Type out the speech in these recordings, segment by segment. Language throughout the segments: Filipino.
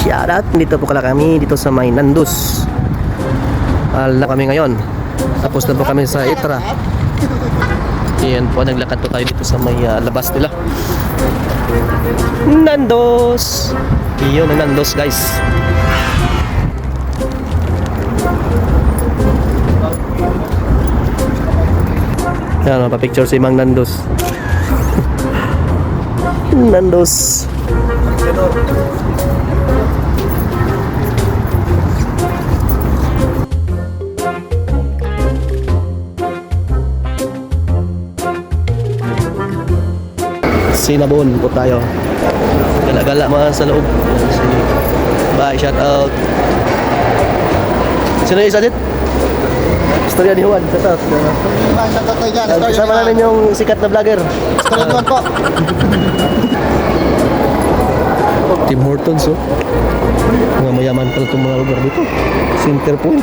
Shoutout! Dito po kala kami dito sa may Nandos. Ala kami ngayon. Tapos na po kami sa Itra. Ayan po, naglakad po tayo dito sa may labas nila. Nandos! Iyon ang Nandos, guys. Yan, mapapicture si Mang Nandos. Nandos. Sinabon po tayo. Gala-gala mga sa loob. Bye, shout out. Sino yung isa dit? Istorya ni Juan, shout out. Sama namin yung sikat na vlogger. Istorya ni Juan po. Tim Hortons, oh. Mga mayaman pala itong mga lugar dito. Center point.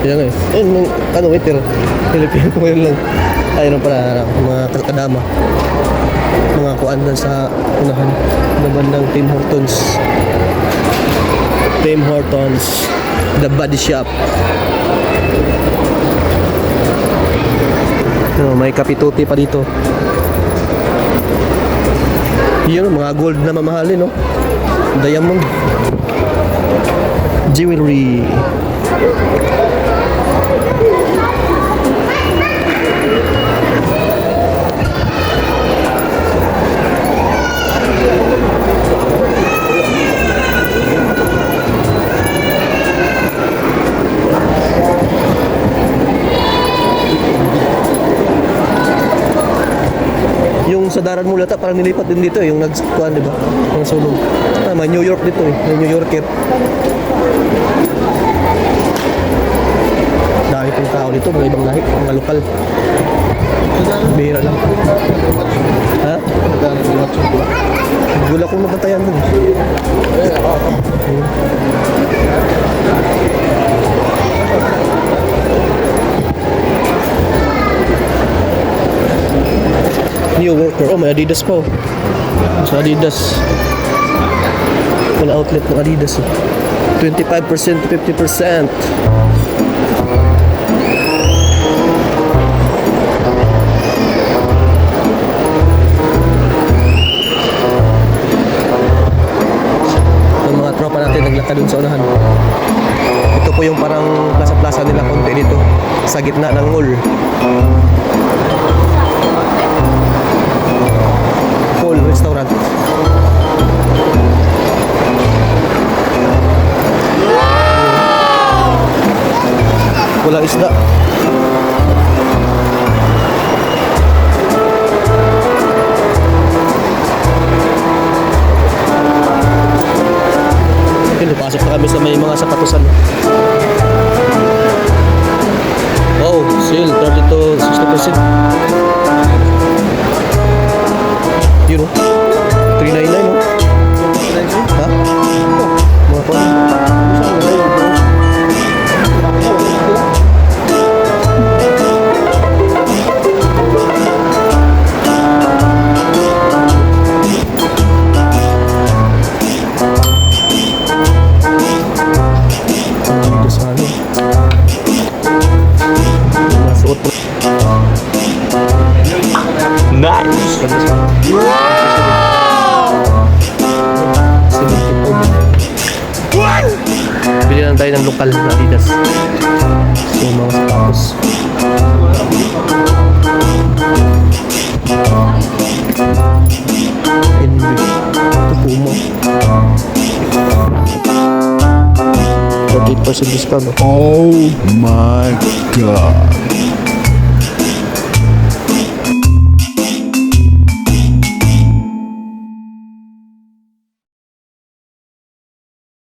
Yan nga eh. Ano, waiter. Pilipino ko yun lang. Ayun pala, mga kadama. Mga kuan na sa unahan. Naman ng Tim Hortons. Tim Hortons. The Body Shop. May kapituti pa dito. Yun, mga gold na mamahalin, no? Diamond. Jewelry. Yung sa Daran Mulata parang nilipat din dito eh, yung nagkuhan, di ba? Yung sulong. May New York dito eh, may New Yorker. Dami pong tao dito, mga ibang lahi, mga lokal. Bihira lang. Ha? Gula kong nabantayan dun. New worker. Oh, may Adidas po. Sa Adidas. Wala outlet ng Adidas. 25% to 50%. Yung mga tropa natin naglakad dun sa unahan. Ito po yung parang plaza-plaza nila konti dito. Sa gitna ng mall. Restaurant. Walang isda. Pasok na kami sa may mga sapatusan. Oh, sale 30 to 60%. You know, 399 no? Ha? Mga pa. Nice! Bili lang tayo ng lokal na Adidas. So, mga sapatos. Envy. Ito Puma. 48% discount. Oh my God.